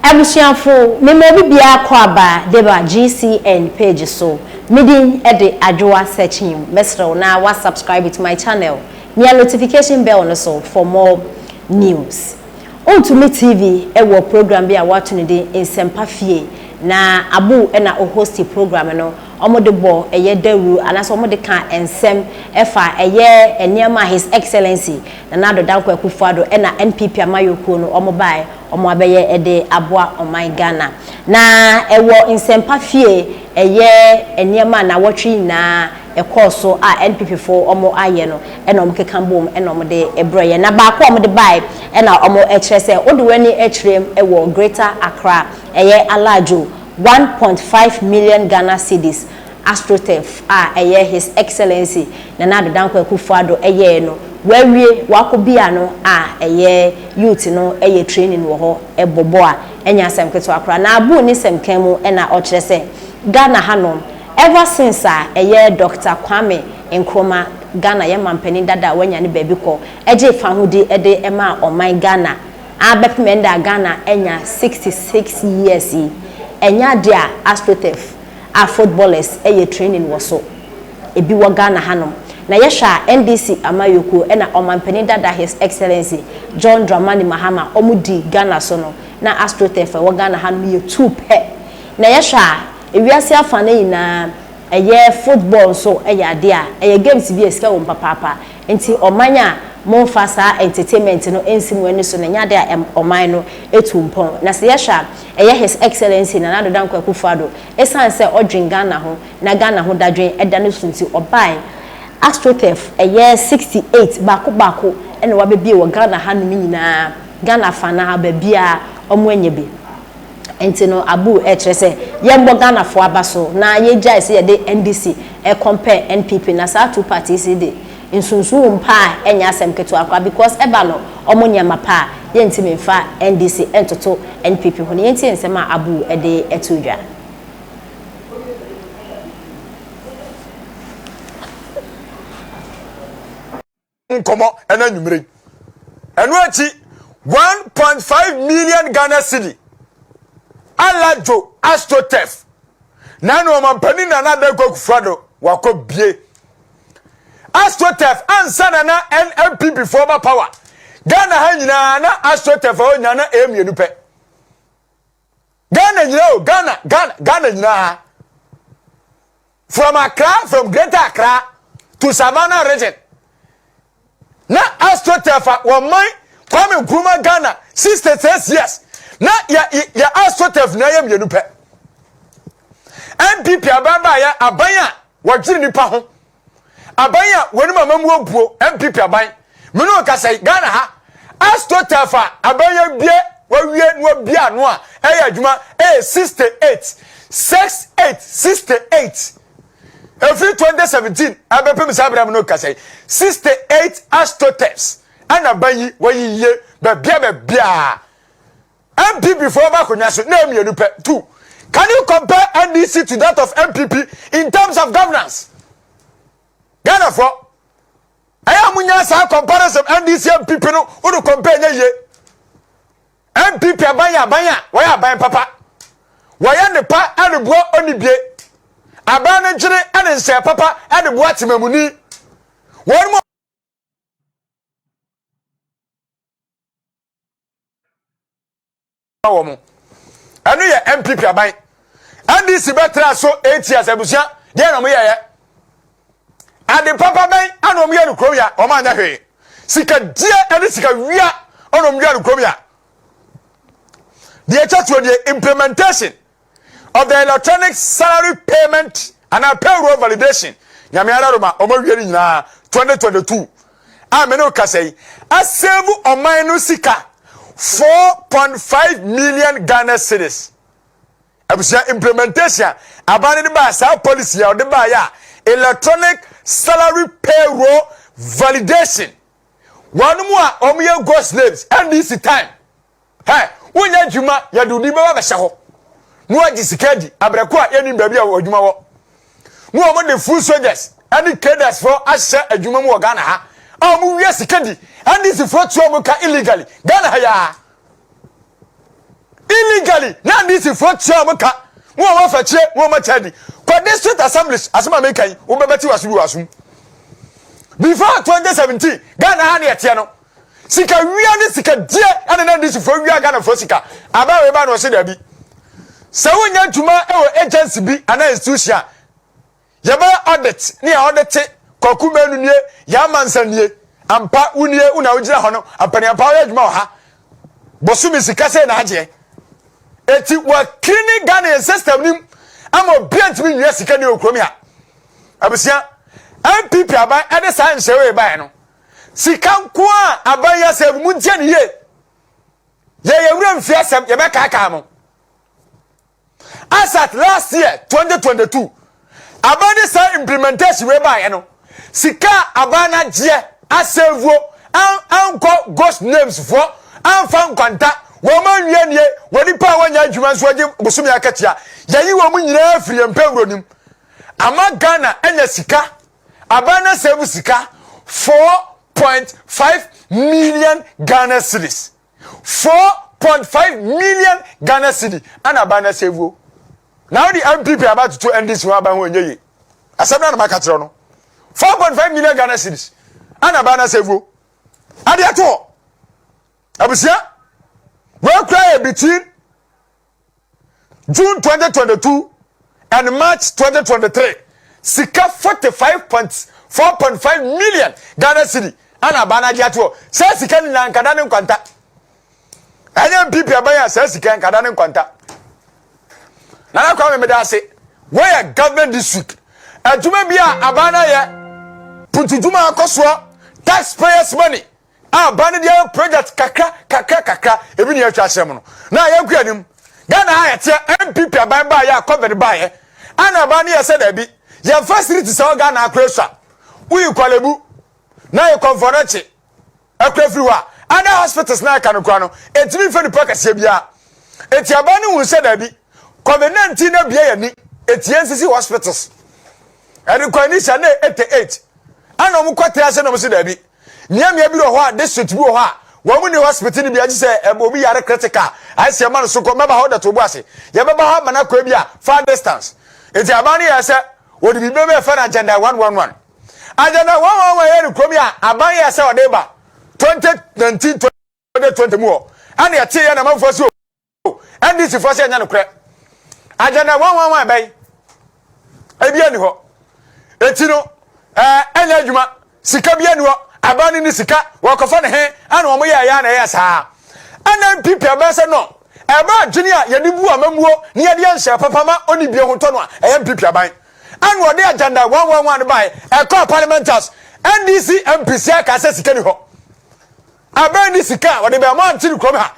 Abusianfo memo bibia kwa ba deba GCN page so midin ede adwoa searching mesro na wa subscribe to my channel near notification bell no so for more news on to me TV ewo program bi a watu ne de ensempa fie na abu na o host program no omode bo eye daru anaso omode kan ensem efa eye eniema his excellency na Addo danko Akufo Addo na NPP amayokuo no omobae omo abeye ede aboa oman Ghana na ewo ensempa fie eye eniema na wotwi na ekoso a NPP fo omo aye no na omo kekambom na omo de ebroye na ba kwa omo de bai na omo ekyerese ode wani ekyerem ewo Greater Accra eye alajo 1.5 million Ghana cedis Astroturf eye his excellency na Addo danko Akufo Addo eye no wawie wakobia no eye youth no eye training wo ho ebobo a enya asem keto akra na abu ni semkan mu na o kyerese Ghana hanom ever since eye Dr. Kwame Nkrumah Ghana ye mampani dada wanya ne baby ko eje fa hodi ede ema oman Ghana abepemenda Ghana enya 66 years enya dia Astroturf footballers eye training wo so ebi wo Ghana hanom na yesha NDC amayokuo na omampani dada his excellency John Dramani Mahama omudi Ghana so no na Astroturf wo Ghana hanom ye two pe na yesha ewiase afane na eye football so eye ade a eye games bi eska wo papa enti omanya monfa sa entertainment no ensim wani so na nyade a oman no etumpon na se yesha eye his excellency na Addo danko Akufo Addo esan se odwen Ghana ho na Ghana ho dadwen eda no sunti obai Astroturf eye 68 bako ene wabebie wo Ghana hanu nyina Ghana fana ha babia omo enyebi enti no abu ekyerese yembo Ghana fo abaso na ye jai se ye de NDC compare NPP na sa two parties de insunsu mpa enya asem keto akwa because eba no omo nyama pa ye ntimi mfa NDC entoto NPP ho ne yenti ensema abu ede etudwa nkomo ena numere enu achi 1.5 million Ghana cedi alajo Astroturf nanu omampani na Addo Akufo Addo wakobie Astroturf ansana na NPP former power Ghana ha nyina na Astroturf o nyana emienu pe Ghana nyina o Ghana nyina from Accra, from Greater Accra to Savannah region na Astroturf wa man Kwame Nkrumah Ghana 66 years na ya Astroturf na yam yenu pe NPP ababa ya abanya wajiri nipa ho abanya wonu mamamu obuo NPP aban meno ka sai Ghana ha Astroturf abanya bie wawie no bia no a eya adwuma 68 every 2017 abepem sabram no ka sai 68 Astroturfs ana banyi wayiye bebia MPP for bakonya so na emienu pe 2. Can you compare NDC to that of MPP in terms of governance? Ghana for aya munya sa comparison NDC MPP no wo compare nye MPP abanya waya aban papa waya ne pa anebuo onibie aban ne njire ane nse papa anebuo atemamuni won mo awomo anu ye MPP aban NDC betra so 8 years abusia de na mo ye ade papa ban anom ye no kromya o ma nya hwe sika die ade sika wia onom ye no kromya the church the implementation of the electronic salary payment and payroll validation nyame ara roma o ma wie ni nyina 2022 ameno kasei asevu oman no sika 4.5 million Ghana cedis. Abusia implementation abani de ba sa policy ya de ba ya electronic salary payroll validation. One more omuye go slaves and this time. Hey, wonya djuma ya dudi ba ba hye ho. No agisikadi abrako a yeni baby a odjuma wo. No omo the full soldiers and cadres for ahye adjuma mu Ghana ha. Omu wie sikadi and this for to omo ka illegally Ghana ha ya illegally na NDC for chiamaka mo wa fa chie mo ma chadi kwa district assemblies asema make yi wo bebeti wasu before 2017 Ghana ha na etie no sika wia ne sika die ana na NDC for wia Ghana for sika aba we ba no se da bi se wonya ntuma e wo agency bi ana institution ya ba audit ne audit kwaku menu nie ya mansanie ampa unie una ugira hono apani ampa ya adwuma ha bosumi sika se na aje eti wa kini Ghana system nim ama obiant mi nua sika ne okromi ha abusia NPP aban ade sa nhyewe ba no sika nko a aban ya se mu ntie ne ye wura mfi asem ye be kaka mo as at last year 2022 aban de sa implementation we ba no sika aban na je asevuo anko ghost names for anfa nkwanta wo ma nwie nie woni pa wanya adwuma so age bosumi akatia yayi wo mu nyina afiri empewro nim ama Ghana enya sika abana sevu sika 4.5 million Ghana cedis 4.5 million Ghana cedi ana abana sevu now the NPP about to end this one aban ho enye asabna na makatro no 4.5 million Ghana cedis ana abana sevu ade ato abusia we cry between June 2022 and March 2023 sika 4.5 million Ghana cedi ana bana dia to se sika ni na nkada ne nkwanta anya NPP abaya se sika nkada ne nkwanta na na kwa me da se where government district adwuma bia abana ye puntuduma akoso taxpayers money abana dia project kakra ebi ne atwa hyem no na yanku anim Ghana ha yete NPP aban ba ya cover ba ye ana abana ye se da bi ya facility so Ghana akwesua uyi kwalebu na ye conference akwefiri wa ana hospitals na aka no kwa no etimi fe ni pakase bia eti abana hu se da bi COVID-19 na bia yani eti NCC hospitals eri kwani sha na 88 ana mu kwatra se na mu se da bi niamia bi ro ho a district bi ho a wo mu ni hospital ni bi agi se obi yare critical ai se man so ko meba ho da to bu ase ye beba ha mana kwa bi a far distance eti abana ye se wodi bi be fa na agenda 111 agenda 111 ye ni kromi a aban ye se ode ba 2019 2020 mu ana ye te ye na manfo se NDC for se nya no kre agenda 111 bai ebia ni ho eti no enya adwuma sika bia ni ho abani ni sika wakofa ne he ana omo ya na ya saa ana NPP abese no eba junior ye ni bu amamuo ni ye de nhye papama oni bie ho to no a NPP aban ana ode agenda 111 bai e call parliamenters NDC MPC aka se sika ni ho abani sika ode be ma ntiri krom ha